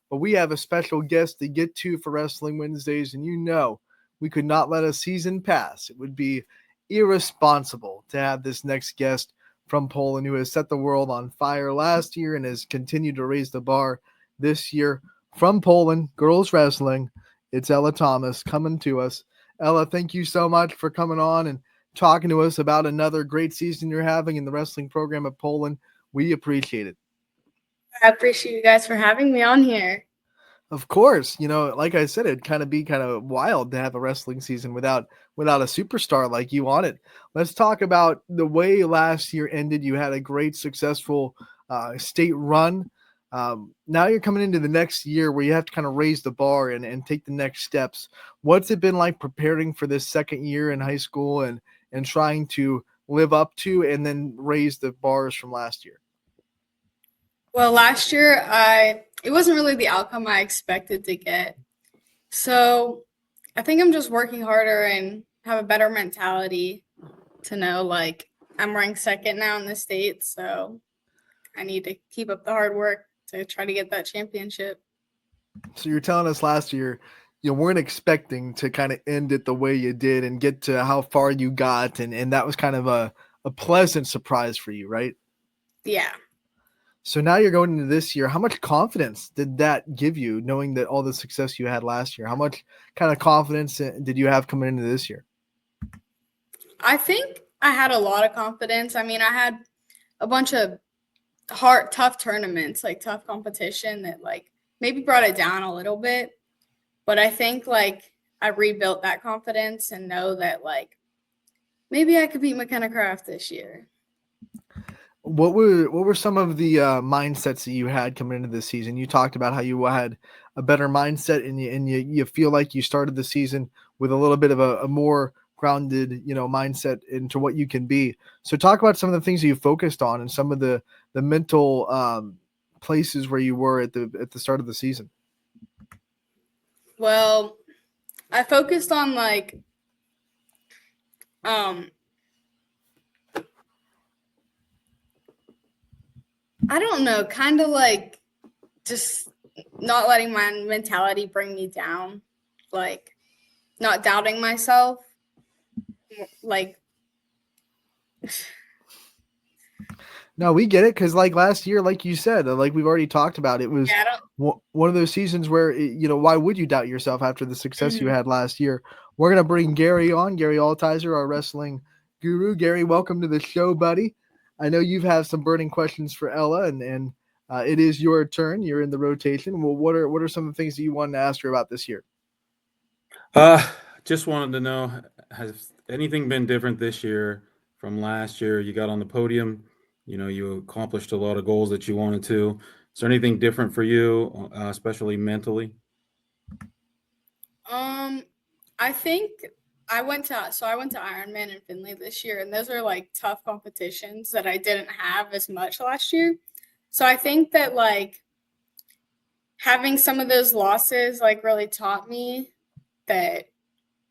but we have a special guest to get to for Wrestling Wednesdays, and we could not let a season pass. It would be irresponsible to have this next guest from Poland who has set the world on fire last year and has continued to raise the bar this year. From Poland, girls wrestling, it's Ella Thomas coming to us. Ella, thank you so much for coming on and talking to us about another great season you're having in the wrestling program at Poland. We appreciate it. I appreciate you guys for having me on here. Of course, like I said, it'd be kind of wild to have a wrestling season without a superstar like you on it. Let's talk about the way last year ended. You had a great, successful state run. Now you're coming into the next year where you have to kind of raise the bar and take the next steps. What's it been like preparing for this second year in high school and trying to live up to and then raise the bars from last year? Well, last year it wasn't really the outcome I expected to get. So I think I'm just working harder and have a better mentality to know like I'm ranked second now in the state, so I need to keep up the hard work to try to get that championship. So you're telling us last year you weren't expecting to kind of end it the way you did and get to how far you got, and that was kind of a pleasant surprise for you, right? Yeah. So now you're going into this year. How much confidence did that give you, knowing that all the success you had last year? How much kind of confidence did you have coming into this year? I think I had a lot of confidence. I mean, I had a bunch of tough tournaments, like tough competition that like maybe brought it down a little bit. But I think like I rebuilt that confidence and know that like maybe I could beat McKenna Craft this year. What were some of the mindsets that you had coming into the season? You talked about how you had a better mindset and you feel like you started the season with a little bit of a more grounded, mindset into what you can be. So talk about some of the things that you focused on and some of the mental places where you were at the start of the season. Well, I focused on like I don't know, kind of like just not letting my mentality bring me down, like not doubting myself, like. No, we get it because, like last year, like you said, like we've already talked about, it was one of those seasons where why would you doubt yourself after the success you had last year? We're gonna bring Gary on, Gary Althiser, our wrestling guru. Gary, welcome to the show, buddy. I know you've had some burning questions for Ella, and it is your turn. You're in the rotation. Well, what are some of the things that you wanted to ask her about this year? Just wanted to know, has anything been different this year from last year? You got on the podium, you accomplished a lot of goals that you wanted to. Is there anything different for you, especially mentally? I think I went to Ironman in Finley this year, and those are like tough competitions that I didn't have as much last year. So I think that like having some of those losses like really taught me that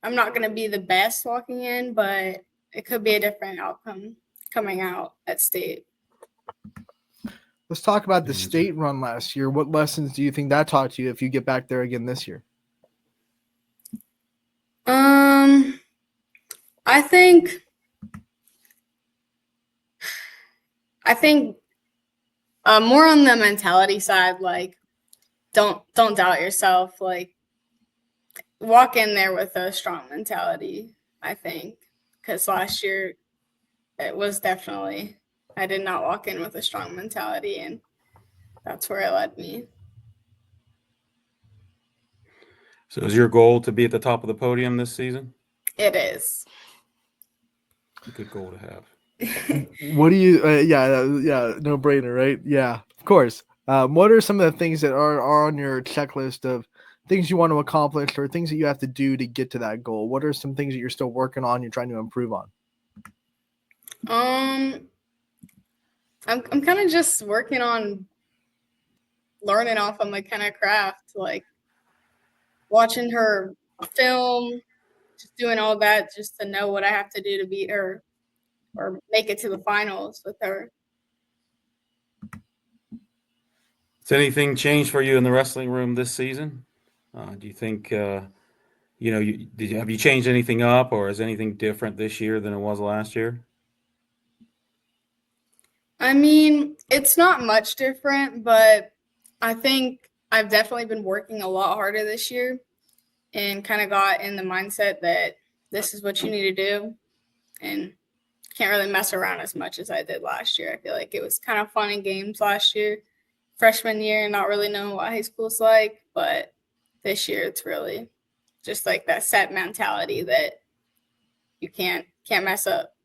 I'm not going to be the best walking in, but it could be a different outcome coming out at state. Let's talk about the state run last year. What lessons do you think that taught you if you get back there again this year? I think more on the mentality side, like don't doubt yourself, like walk in there with a strong mentality, I think, because last year it was definitely, I did not walk in with a strong mentality, and that's where it led me. So is your goal to be at the top of the podium this season? It is. A good goal to have. What do you, no brainer, right? Yeah, of course. What are some of the things that are on your checklist of things you want to accomplish or things that you have to do to get to that goal? What are some things that you're still working on, you're trying to improve on? I'm kind of just working on learning off of McKenna Craft, like watching her film, just doing all that just to know what I have to do to beat her or make it to the finals with her. Has anything changed for you in the wrestling room this season? Do you think have you changed anything up, or is anything different this year than it was last year? I mean, it's not much different, but I think I've definitely been working a lot harder this year and kind of got in the mindset that this is what you need to do and can't really mess around as much as I did last year. I feel like it was kind of fun in games last year, freshman year, not really knowing what high school's like, but this year it's really just like that set mentality that you can't mess up.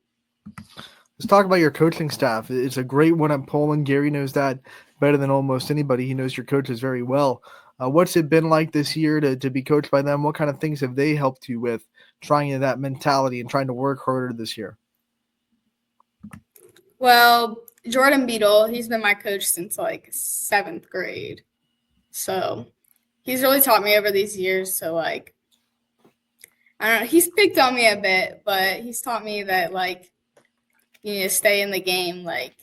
Let's talk about your coaching staff. It's a great one at Poland. Gary knows that better than almost anybody. He knows your coaches very well. What's it been like this year to be coached by them? What kind of things have they helped you with trying that mentality and trying to work harder this year? Well, Jordan Beadle, he's been my coach since like 7th grade. So he's really taught me over these years. So like, I don't know, he's picked on me a bit, but he's taught me that like you need to stay in the game. Like,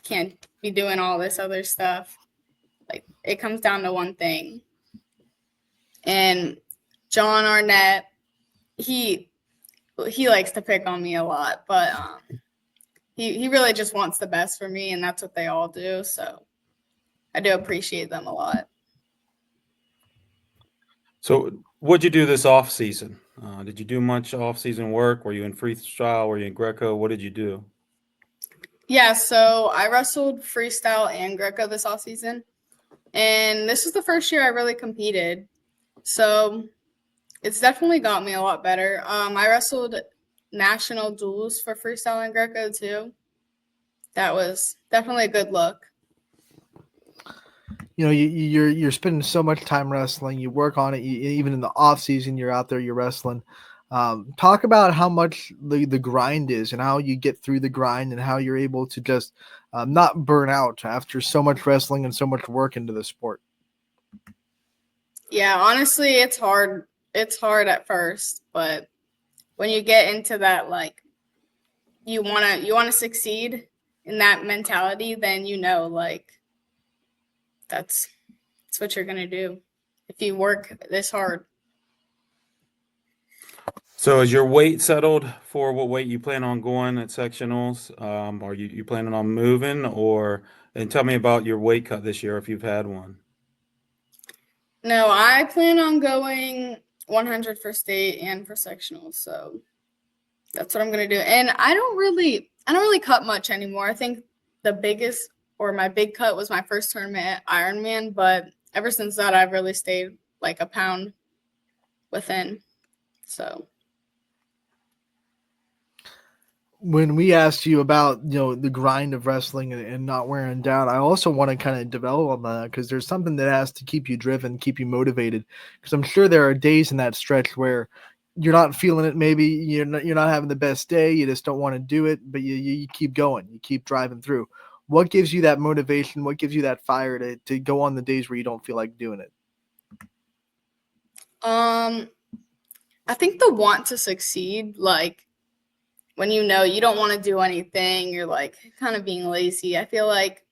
can't be doing all this other stuff. Like, it comes down to one thing. And John Arnett, he likes to pick on me a lot, but he really just wants the best for me, and that's what they all do. So I do appreciate them a lot. So, what'd you do this off season? Did you do much off season work? Were you in freestyle? Were you in Greco? What did you do? Yeah, so I wrestled freestyle and Greco this off season, and this was the first year I really competed. So it's definitely got me a lot better. I wrestled national duels for freestyle and Greco too. That was definitely a good look. You know, you're spending so much time wrestling. You work on it. Even in the off season, you're out there, you're wrestling. Talk about how much the grind is and how you get through the grind and how you're able to just not burn out after so much wrestling and so much work into the sport. Yeah, honestly, it's hard. It's hard at first, but when you get into that, like you wanna succeed in that mentality, then like that's what you're gonna do if you work this hard. So, is your weight settled for what weight you plan on going at sectionals? Are you planning on moving, and tell me about your weight cut this year if you've had one. No, I plan on going 100 for state and for sectionals, so that's what I'm gonna do. And I don't really cut much anymore. I think the biggest or my big cut was my first tournament at Ironman, but ever since that, I've really stayed like a pound within. So When we asked you about the grind of wrestling and not wearing down, I also want to kind of develop on that because there's something that has to keep you driven, keep you motivated. Because I'm sure there are days in that stretch where you're not feeling it. Maybe you're not having the best day. You just don't want to do it, but you keep going. You keep driving through. What gives you that motivation? What gives you that fire to go on the days where you don't feel like doing it? I think the want to succeed, like when you don't want to do anything, you're like kind of being lazy. I feel like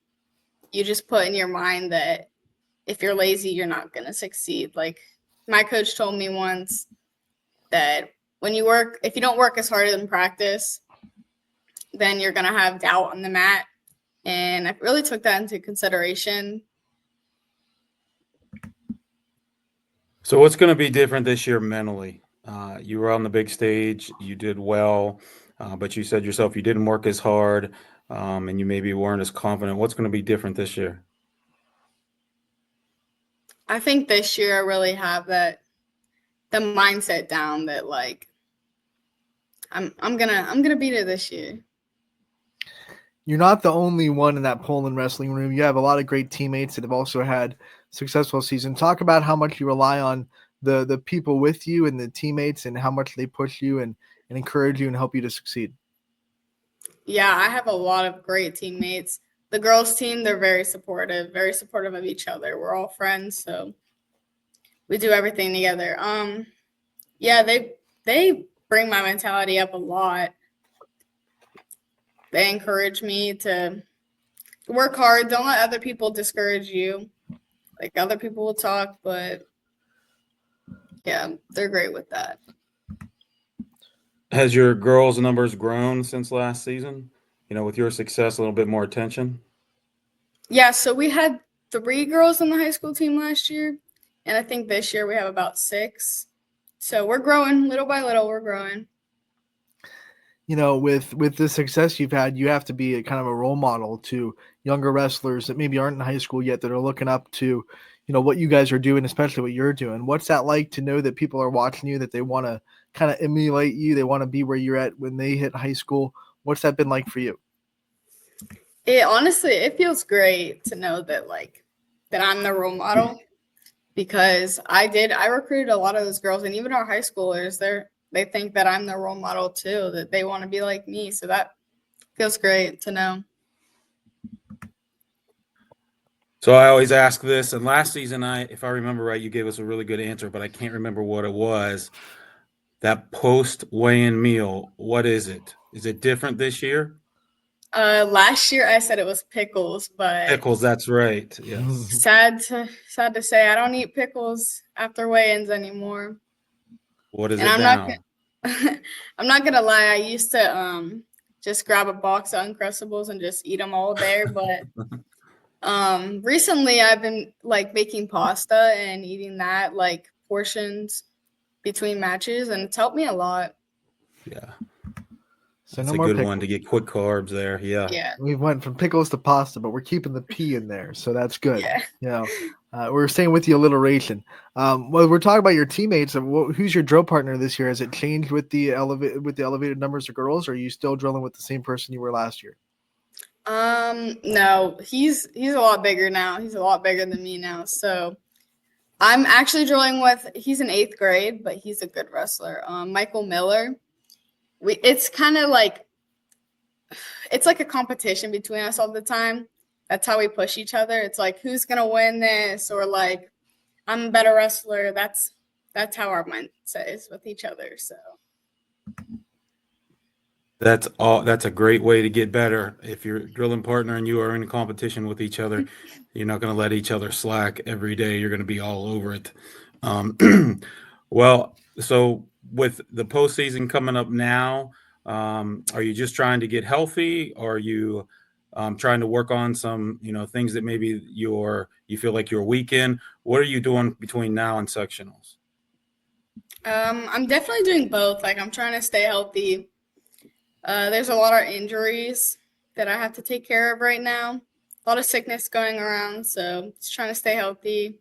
you just put in your mind that if you're lazy, you're not going to succeed. Like my coach told me once that if you don't work as hard in practice, then you're going to have doubt on the mat. And I really took that into consideration. So, what's going to be different this year mentally? You were on the big stage, you did well, but you said yourself you didn't work as hard, and you maybe weren't as confident. What's going to be different this year? I think this year I really have the mindset down that like I'm gonna beat it this year. You're not the only one in that Poland wrestling room. You have a lot of great teammates that have also had successful seasons. Talk about how much you rely on the people with you and the teammates and how much they push you and encourage you and help you to succeed. Yeah, I have a lot of great teammates. The girls team, they're very supportive of each other. We're all friends, so we do everything together. Yeah, they bring my mentality up a lot. They encourage me to work hard. Don't let other people discourage you. Like, other people will talk, but yeah, they're great with that. Has your girls' numbers grown since last season? With your success, a little bit more attention? Yeah, so we had 3 girls on the high school team last year, and I think this year we have about 6. So we're growing little by little. We're growing. With the success you've had, you have to be a kind of a role model to younger wrestlers that maybe aren't in high school yet, that are looking up to, what you guys are doing, especially what you're doing. What's that like to know that people are watching you, that they want to kind of emulate you, they want to be where you're at when they hit high school? What's that been like for you? It feels great to know that that I'm the role model, because I recruited a lot of those girls, and even our high schoolers, they think that I'm the role model too, that they want to be like me. So that feels great to know. So I always ask this, and last season, if I remember right, you gave us a really good answer, but I can't remember what it was. That post weigh-in meal, what is it? Is it different this year? Last year I said it was pickles, but Pickles, that's right. Yes. sad to say I don't eat pickles after weigh-ins anymore. What is And it now? I'm not gonna lie, I used to just grab a box of Uncrustables and just eat them all there, but recently I've been making pasta and eating that portions between matches, and it's helped me a lot. Yeah. So That's no a more good pickles. one to get quick carbs there. Yeah. Yeah. We went from pickles to pasta, but we're keeping the P in there, so that's good. Yeah. We're staying with the alliteration. Well, we're talking about your teammates. Who's your drill partner this year? Has it changed with the elevated numbers of girls, or are you still drilling with the same person you were last year? No, he's a lot bigger now. He's a lot bigger than me now. So I'm actually drilling with. He's in 8th grade, but he's a good wrestler. Michael Miller. It's kind of it's like a competition between us all the time. That's how we push each other. It's like, who's gonna win this, or I'm a better wrestler. That's how our mindset is with each other. So That's all. That's a great way to get better. If your drilling partner and you are in competition with each other, you're not going to let each other slack every day. You're going to be all over it. Um, well, so with the postseason coming up now, are you just trying to get healthy? Or are you trying to work on some, things that maybe you feel like you're weak in? What are you doing between now and sectionals? I'm definitely doing both. I'm trying to stay healthy. There's a lot of injuries that I have to take care of right now. A lot of sickness going around, so just trying to stay healthy.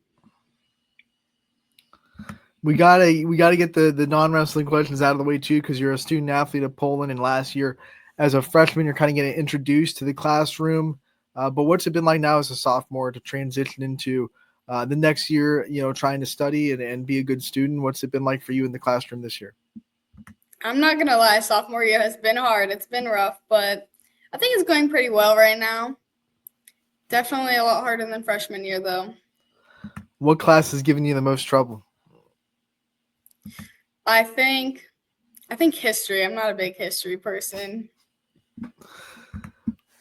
We gotta get the non-wrestling questions out of the way too, because you're a student athlete of Poland, and last year as a freshman you're kind of getting introduced to the classroom. But what's it been like now as a sophomore to transition into the next year? Trying to study and be a good student. What's it been like for you in the classroom this year? I'm not gonna lie, sophomore year has been hard. It's been rough, but I think it's going pretty well right now. Definitely a lot harder than freshman year, though. What class has given you the most trouble? I think history. I'm not a big history person.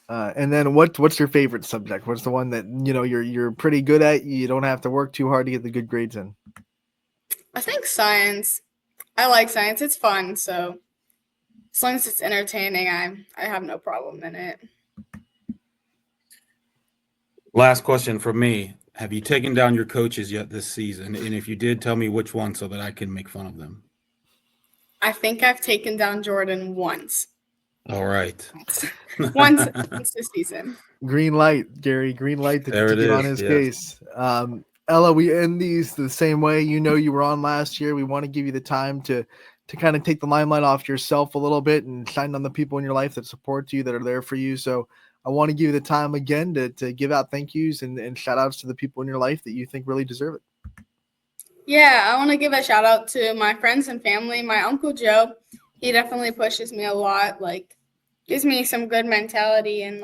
And then what's your favorite subject? What's the one that you're pretty good at? You don't have to work too hard to get the good grades in. I think science. I like science. It's fun, so as long as it's entertaining, I have no problem in it. Last question for me. Have you taken down your coaches yet this season? And if you did, tell me which one so that I can make fun of them. I think I've taken down Jordan once. All right. Once this season. Green light, Gary. Green light to get on his yes. case. Ella, we end these the same way. You were on last year. We want to give you the time to kind of take the limelight off yourself a little bit and shine on the people in your life that support you, that are there for you. So I want to give you the time again to give out thank yous and shout outs to the people in your life that you think really deserve it. Yeah, I want to give a shout out to my friends and family. My Uncle Joe, he definitely pushes me a lot, gives me some good mentality, and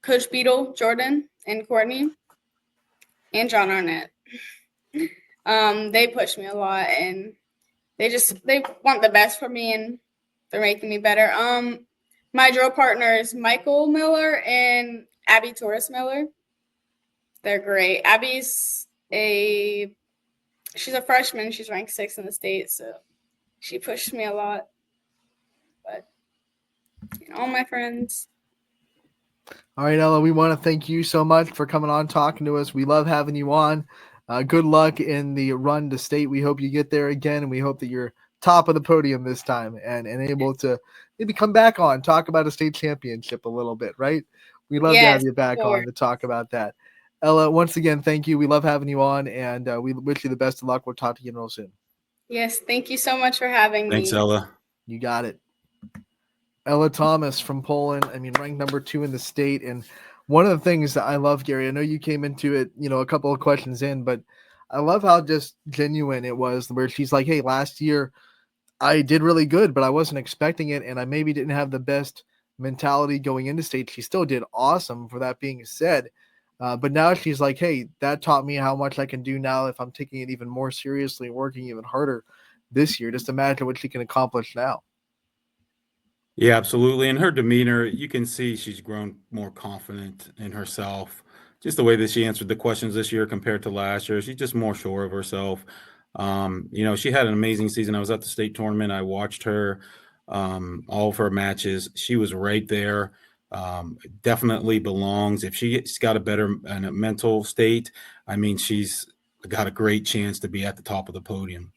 Coach Beadle, Jordan, and Courtney, and John Arnett. They push me a lot, and they want the best for me, and they're making me better. My drill partner is Michael Miller and Abby Torres Miller. They're great. Abby's she's a freshman. She's ranked 6th in the state, so she pushed me a lot. But all my friends. All right, Ella, we want to thank you so much for coming on, talking to us. We love having you on. Good luck in the run to state. We hope you get there again, and we hope that you're top of the podium this time and able to maybe come back on, talk about a state championship a little bit, right? We love to have you back on to talk about that. Ella, once again, thank you. We love having you on, and we wish you the best of luck. We'll talk to you real soon. Yes, thank you so much for having me. Thanks, Ella. You got it. Ella Thomas from Poland, ranked number 2 in the state. And one of the things that I love, Gary, I know you came into it, a couple of questions in, but I love how just genuine it was, where she's like, hey, last year I did really good, but I wasn't expecting it, and I maybe didn't have the best mentality going into state. She still did awesome, for that being said. But now she's like, hey, that taught me how much I can do now if I'm taking it even more seriously and working even harder this year. Just imagine what she can accomplish now. Yeah, absolutely. And her demeanor, you can see she's grown more confident in herself. Just the way that she answered the questions this year compared to last year, she's just more sure of herself. She had an amazing season. I was at the state tournament. I watched her, all of her matches. She was right there. Definitely belongs. If she's got a better mental state, she's got a great chance to be at the top of the podium.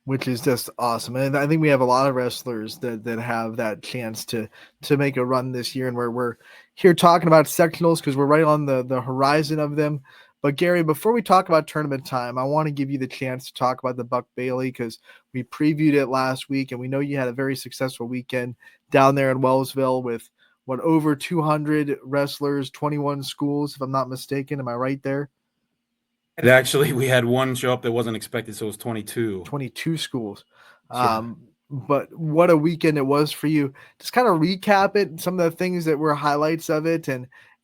Which is just awesome. And I think we have a lot of wrestlers that have that chance to make a run this year. And we're here talking about sectionals because we're right on the horizon of them. But Gary, before we talk about tournament time, I want to give you the chance to talk about the Buck Bailey, because we previewed it last week, and we know you had a very successful weekend down there in Wellsville with over 200 wrestlers, 21 schools, if I'm not mistaken. Am I right there? And actually, we had one show up that wasn't expected, so it was 22. 22 schools. Yeah. But what a weekend it was for you. Just kind of recap it, some of the things that were highlights of it,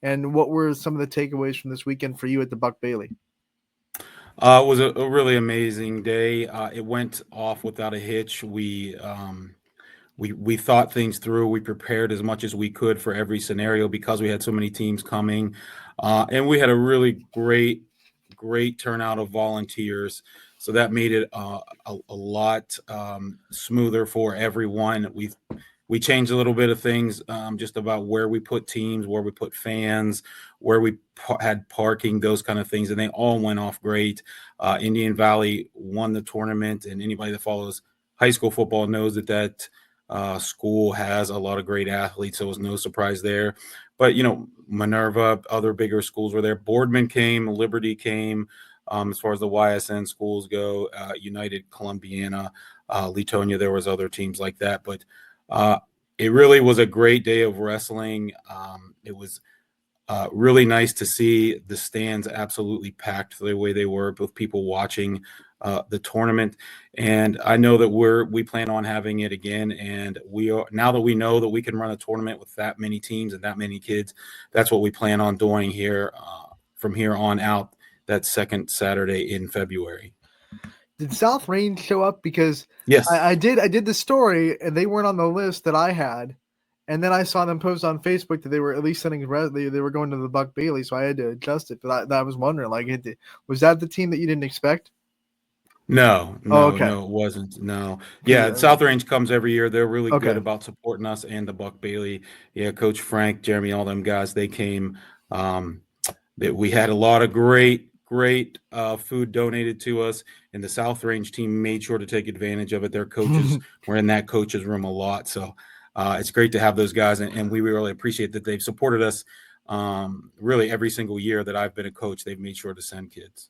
and what were some of the takeaways from this weekend for you at the Buck Bailey? It was a really amazing day. It went off without a hitch. We thought things through. We prepared as much as we could for every scenario because we had so many teams coming. And we had a really great turnout of volunteers. So that made it a lot smoother for everyone. We changed a little bit of things just about where we put teams, where we put fans, where we had parking, those kind of things. And they all went off great. Indian Valley won the tournament, and anybody that follows high school football knows that school has a lot of great athletes. So it was no surprise there. But, Minerva, other bigger schools were there. Boardman came, Liberty came. As far as the YSN schools go, United, Columbiana, Letonia, there was other teams like that. But it really was a great day of wrestling. It was really nice to see the stands absolutely packed the way they were, with people watching the tournament. And I know that we plan on having it again. And now that we know that we can run a tournament with that many teams and that many kids, that's what we plan on doing here from here on out, that second Saturday in February. Did South Range show up? Because yes, I did the story, and they weren't on the list that I had. And then I saw them post on Facebook that they were at least sending they were going to the Buck Bailey, so I had to adjust it. But I was wondering, was that the team that you didn't expect? No, okay. No, it wasn't. No. Yeah, South Range comes every year. They're really good about supporting us and the Buck Bailey. Yeah, Coach Frank, Jeremy, all them guys, they came. We had a lot of great food donated to us, and the South Range team made sure to take advantage of it. Their coaches were in that coaches room a lot. So it's great to have those guys, and we really appreciate that they've supported us really every single year that I've been a coach. They've made sure to send kids.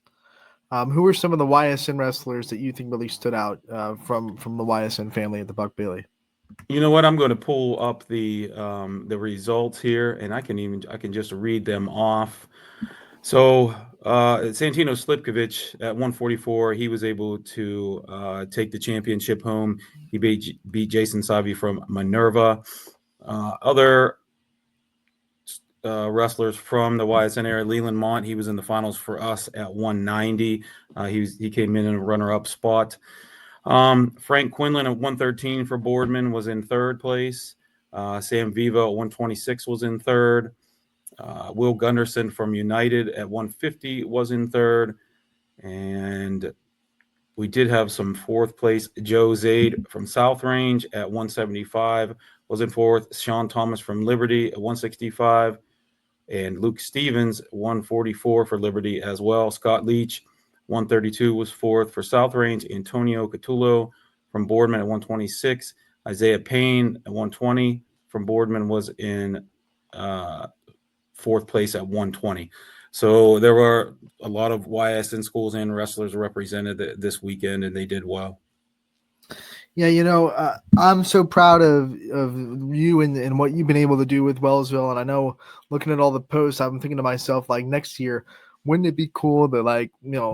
Who were some of the YSN wrestlers that you think really stood out from the YSN family at the Buck Bailey? You know what? I'm going to pull up the results here, and I can just read them off. So Santino Slipkovich at 144, he was able to take the championship home. He beat Jason Savi from Minerva. Other wrestlers from the YSN area, Leland Mont, he was in the finals for us at 190. He came in a runner-up spot. Frank Quinlan at 113 for Boardman was in third place. Sam Viva at 126 was in third. Will Gunderson from United at 150 was in third. And we did have some fourth place. Joe Zaid from South Range at 175 was in fourth. Sean Thomas from Liberty at 165. And Luke Stevens, 144 for Liberty as well. Scott Leach, 132 was fourth for South Range. Antonio Catullo from Boardman at 126. Isaiah Payne at 120 from Boardman was in fourth place at 120. So there were a lot of YSN schools and wrestlers represented this weekend, and they did well. Yeah, I'm so proud of you and what you've been able to do with Wellsville. And I know, looking at all the posts, I'm thinking to myself, like, next year, wouldn't it be cool to, like,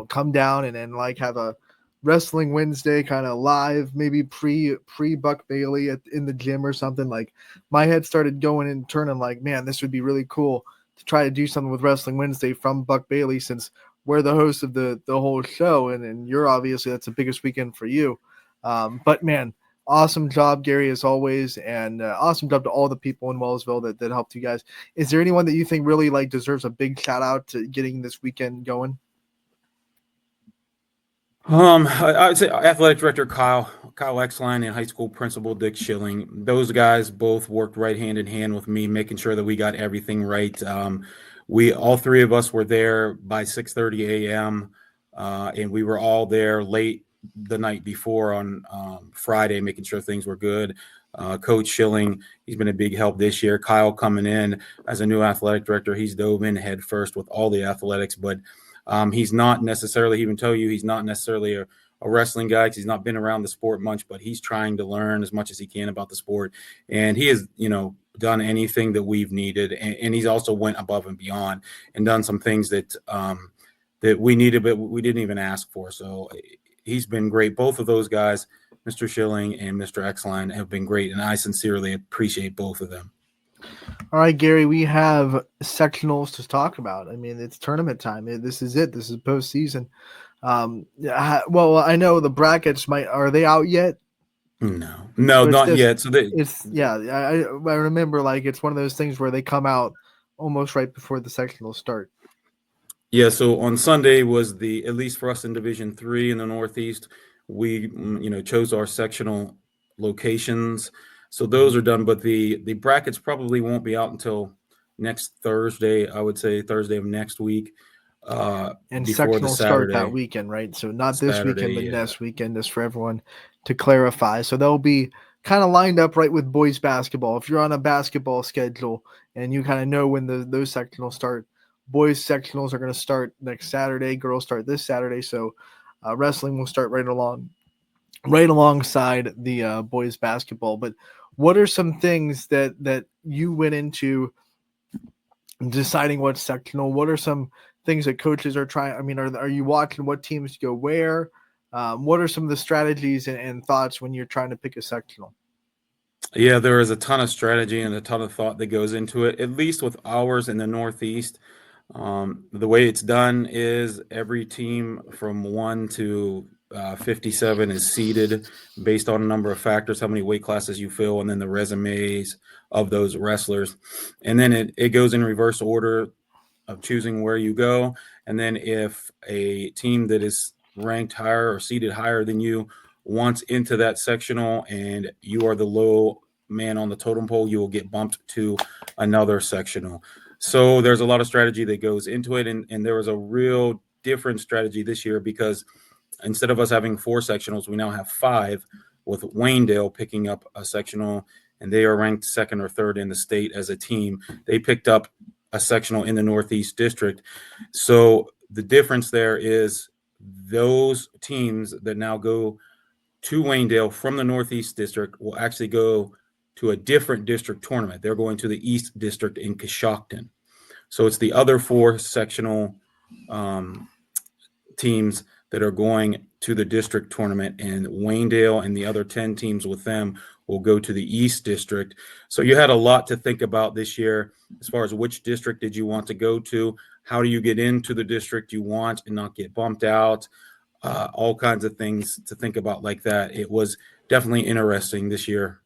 come down and like have a Wrestling Wednesday kind of live, maybe pre Buck Bailey in the gym or something? Like, my head started going and turning, like, man, this would be really cool to try to do something with Wrestling Wednesday from Buck Bailey, since we're the host of the whole show, and you're obviously, that's the biggest weekend for you. But man, awesome job, Gary, as always, and awesome job to all the people in Wellsville that helped you guys. Is there anyone that you think really like deserves a big shout out to getting this weekend going? I would say athletic director Kyle Exline and high school principal Dick Schilling. Those guys both worked right hand in hand with me, making sure that we got everything right. We all three of us were there by 6:30 a.m. And we were all there late the night before on Friday, making sure things were good. Coach Schilling, he's been a big help this year. Kyle coming in as a new athletic director, he's dove in head first with all the athletics, but he's not necessarily, he can tell you, he's not necessarily a wrestling guy because he's not been around the sport much, but he's trying to learn as much as he can about the sport. And he has, done anything that we've needed. And he's also went above and beyond and done some things that we needed, but we didn't even ask for. So he's been great. Both of those guys, Mr. Schilling and Mr. Exline, have been great. And I sincerely appreciate both of them. All right, Gary, we have sectionals to talk about. I mean, it's tournament time. This is it. This is postseason. Well, I know the brackets are they out yet? No, not yet. So I remember, like, it's one of those things where they come out almost right before the sectionals start. Yeah. So on Sunday was at least for us in Division III in the Northeast, we, chose our sectional locations. So those are done, but the brackets probably won't be out until next Thursday. I would say Thursday of next week. And before the sectionals Saturday. start that weekend, right? So not this Saturday, weekend, but yeah. next weekend, just for everyone to clarify. So they'll be kind of lined up right with boys basketball. If you're on a basketball schedule and you kind of know when those sectionals start, boys sectionals are going to start next Saturday. Girls start this Saturday. So wrestling will start right alongside the boys basketball. But what are some things that you went into deciding what sectional? What are some things that coaches are trying? I mean, are you watching what teams go where? What are some of the strategies and thoughts when you're trying to pick a sectional? Yeah, there is a ton of strategy and a ton of thought that goes into it, at least with ours in the Northeast. The way it's done is every team from 1 to 57 is seeded based on a number of factors, how many weight classes you fill, and then the resumes of those wrestlers. And then it goes in reverse order of choosing where you go. And then if a team that is ranked higher or seated higher than you wants into that sectional and you are the low man on the totem pole, you will get bumped to another sectional. So there's a lot of strategy that goes into it. And there was a real different strategy this year because instead of us having 4 sectionals, we now have 5, with Waynedale picking up a sectional, and they are ranked 2nd or 3rd in the state as a team. They picked up a sectional in the Northeast District. So the difference there is those teams that now go to Waynedale from the Northeast District will actually go to a different district tournament. They're going to the East District in Coshocton. So it's the other 4 sectional teams that are going to the district tournament, and Waynedale and the other 10 teams with them will go to the East District. So you had a lot to think about this year as far as which district did you want to go to, how do you get into the district you want and not get bumped out, all kinds of things to think about like that. It was definitely interesting this year.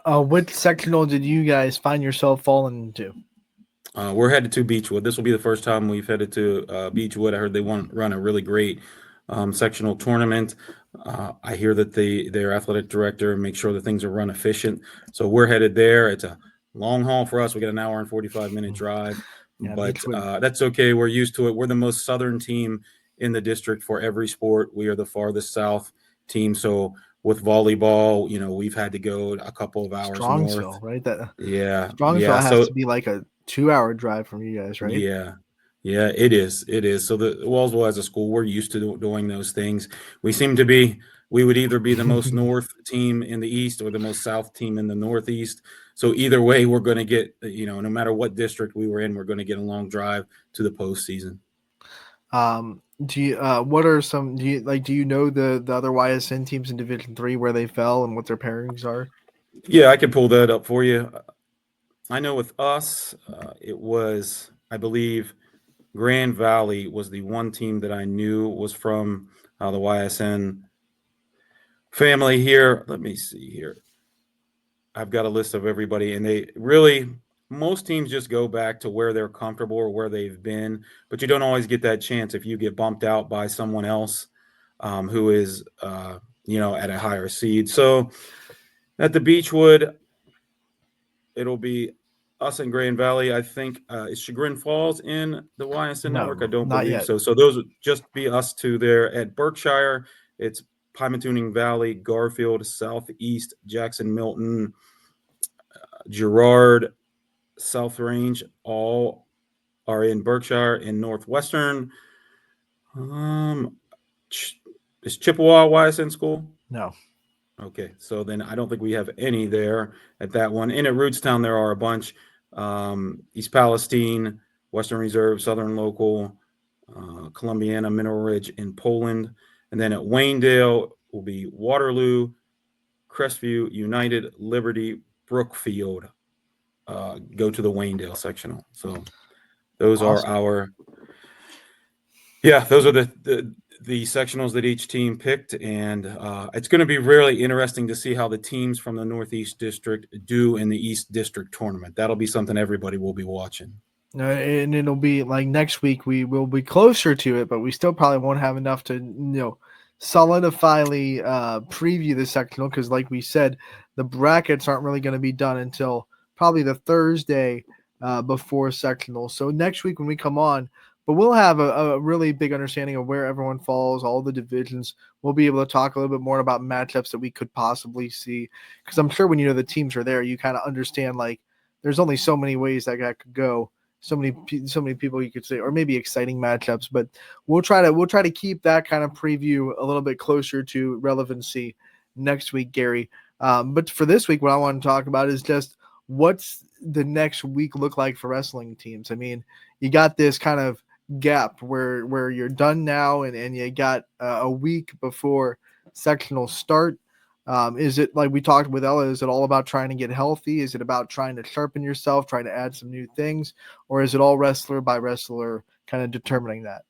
Which sectional did you guys find yourself falling into? We're headed to Beechwood. This will be the first time we've headed to Beechwood. I heard they want run a really great sectional tournament. I hear that their athletic director makes sure that things are run efficient. So we're headed there. It's a long haul for us. We got an hour and 45-minute drive, Yeah, but Beechwood. that's okay. We're used to it. We're the most southern team in the district for every sport. We are the farthest south team. So with volleyball, we've had to go a couple of hours north. Strongsville, right? That Yeah, yeah. Strongsville has So to be like a 2-hour drive from you guys, right? yeah. Yeah, it is. It is. So the Wellsville as a school, we're used to doing those things. We would either be the most north team in the east or the most south team in the northeast. So either way, we're going to get, no matter what district we were in, we're going to get a long drive to the postseason. Do you what are some do you know the other YSN teams in Division 3 where they fell and what their pairings are? Yeah, I can pull that up for you. I know with us, it was, I believe, Grand Valley was the one team that I knew was from the YSN family here. Let me see here. I've got a list of everybody, and most teams just go back to where they're comfortable or where they've been, but you don't always get that chance if you get bumped out by someone else who is, at a higher seed. So at the Beechwood, it'll be us in Grand Valley. I think is Chagrin Falls in the YSN network? I No, don't not believe yet. so. So those would just be us two there. At Berkshire, it's Pymatuning Valley, Garfield, Southeast, Jackson, Milton, Girard, South Range, all are in Berkshire. In Northwestern, is Chippewa YSN school? No. Okay, so then I don't think we have any there at that one. And at Rootstown, there are a bunch. East Palestine, Western Reserve, Southern Local, Columbiana, Mineral Ridge in Poland. And then at Waynedale will be Waterloo, Crestview, United, Liberty, Brookfield. Go to the Waynedale sectional. So those are Awesome. those are the sectionals that each team picked, and it's going to be really interesting to see how the teams from the Northeast District do in the East District tournament. That'll be something everybody will be watching. And it'll be like next week we will be closer to it, but we still probably won't have enough to solidifyly preview the sectional because, like we said, the brackets aren't really going to be done until probably the Thursday before sectional. So next week when we come on, but we'll have a really big understanding of where everyone falls, all the divisions. We'll be able to talk a little bit more about matchups that we could possibly see because I'm sure when the teams are there, you kind of understand like there's only so many ways that could go. So many people you could say, or maybe exciting matchups, but we'll try to keep that kind of preview a little bit closer to relevancy next week, Gary. But for this week, what I want to talk about is just what's the next week look like for wrestling teams. I mean, you got this kind of gap where you're done now, and you got a week before sectional start. Is it like we talked with Ella? Is it all about trying to get healthy? Is it about trying to sharpen yourself, trying to add some new things, or is it all wrestler by wrestler kind of determining that?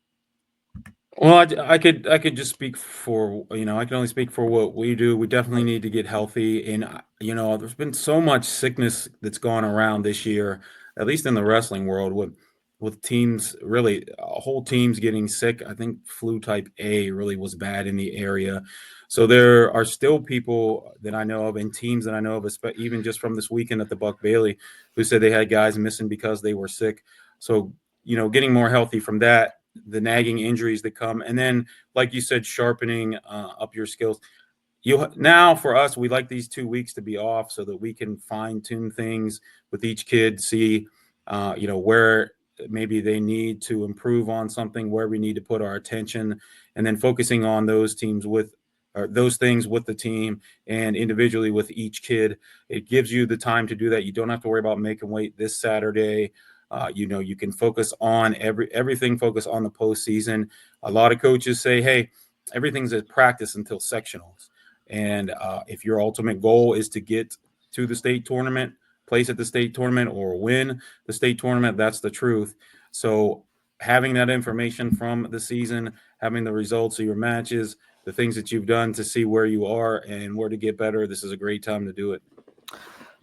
Well, I could just speak for I can only speak for what we do. We definitely need to get healthy, and there's been so much sickness that's gone around this year, at least in the wrestling world, with teams really whole teams getting sick. I think flu type A really was bad in the area, so there are still people that I know of and teams that I know of, even just from this weekend at the Buck Bailey, who said they had guys missing because they were sick. So getting more healthy from that, the nagging injuries that come, and then like you said, sharpening up your skills. Now for us, we like these 2 weeks to be off so that we can fine tune things with each kid, see where maybe they need to improve on something, where we need to put our attention, and then focusing on those things with the team and individually with each kid. It gives you the time to do that. You don't have to worry about making weight this Saturday. You can focus on everything. Focus on the postseason. A lot of coaches say, "Hey, everything's at practice until sectionals." And if your ultimate goal is to get to the state tournament, place at the state tournament, or win the state tournament, that's the truth. So having that information from the season, having the results of your matches, the things that you've done to see where you are and where to get better, this is a great time to do it.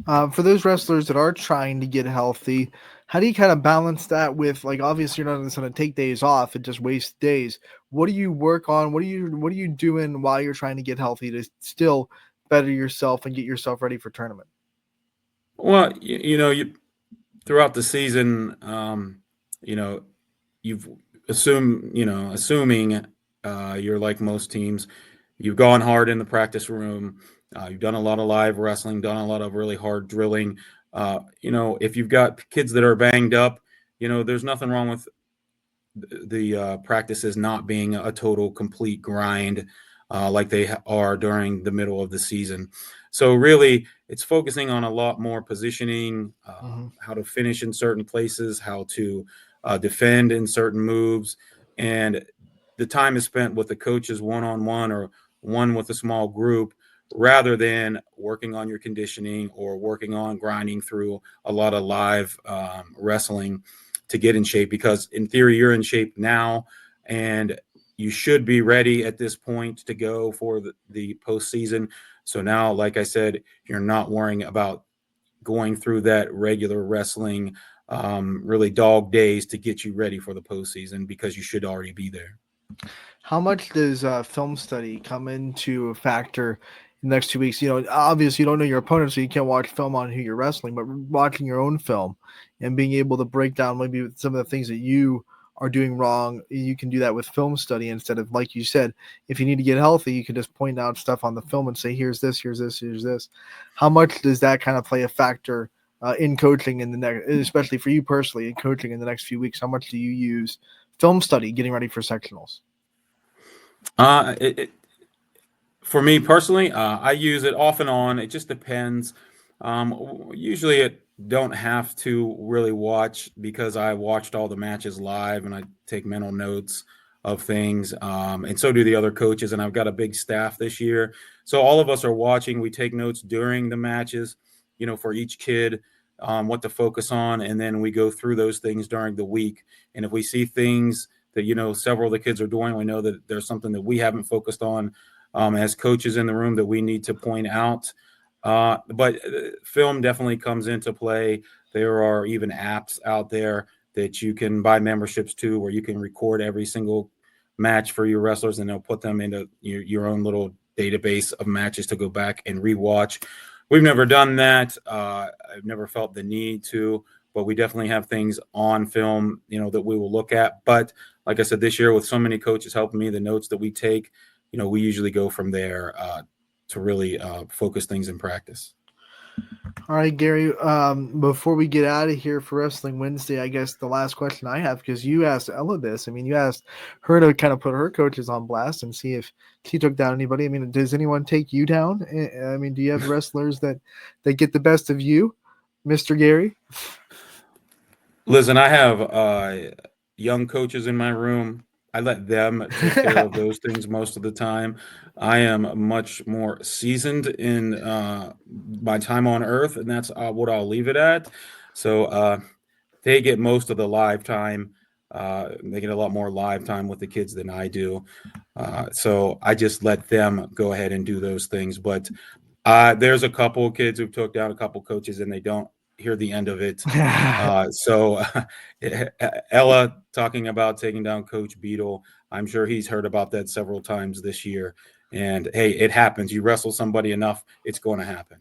For those wrestlers that are trying to get healthy, how do you kind of balance that with, like, obviously you're not just going to take days off and just waste days. What do you work on? What are you doing while you're trying to get healthy to still better yourself and get yourself ready for tournament? Well, you throughout the season, you know, you've assuming you're like most teams, you've gone hard in the practice room. You've done a lot of live wrestling, done a lot of really hard drilling. If you've got kids that are banged up, there's nothing wrong with the practices not being a total complete grind like they are during the middle of the season. So really, it's focusing on a lot more positioning, Mhm. how to finish in certain places, how to defend in certain moves, and the time is spent with the coaches one on one or one with a small group rather than working on your conditioning or working on grinding through a lot of live wrestling to get in shape, because in theory you're in shape now and you should be ready at this point to go for the postseason. So now, like I said, you're not worrying about going through that regular wrestling, really dog days to get you ready for the postseason, because you should already be there. How much does film study come into a factor in the next 2 weeks? Obviously you don't know your opponent, so you can't watch film on who you're wrestling, but watching your own film and being able to break down maybe some of the things that you are doing wrong, you can do that with film study instead of, like you said, if you need to get healthy, you can just point out stuff on the film and say, here's this, here's this, here's this. How much does that kind of play a factor in coaching in the next, especially for you personally, in coaching in the next few weeks? How much do you use film study getting ready for sectionals? Uh, it, it, For me personally, I use it off and on. It just depends. Usually, it don't have to really watch because I watched all the matches live and I take mental notes of things. And so do the other coaches. And I've got a big staff this year, so all of us are watching. We take notes during the matches, for each kid, what to focus on, and then we go through those things during the week. And if we see things that several of the kids are doing, we know that there's something that we haven't focused on as coaches in the room that we need to point out. But film definitely comes into play. There are even apps out there that you can buy memberships to where you can record every single match for your wrestlers, and they'll put them into your own little database of matches to go back and rewatch. We've never done that. I've never felt the need to, but we definitely have things on film, that we will look at. But like I said, this year with so many coaches helping me, the notes that we take, we usually go from there to really focus things in practice. All right, Gary. Before we get out of here for Wrestling Wednesday, I guess the last question I have, because you asked Ella this. I mean, you asked her to kind of put her coaches on blast and see if she took down anybody. I mean, does anyone take you down? I mean, do you have wrestlers that get the best of you, Mister Gary? Listen, I have young coaches in my room. I let them take care of those things most of the time. I am much more seasoned in my time on earth, and that's what I'll leave it at. So they get most of the live time. They get a lot more live time with the kids than I do. So I just let them go ahead and do those things. But there's a couple kids who've took down a couple coaches, and they don't hear the end of it. So Ella talking about taking down Coach Beadle, I'm sure he's heard about that several times this year. And hey, it happens. You wrestle somebody enough, it's going to happen.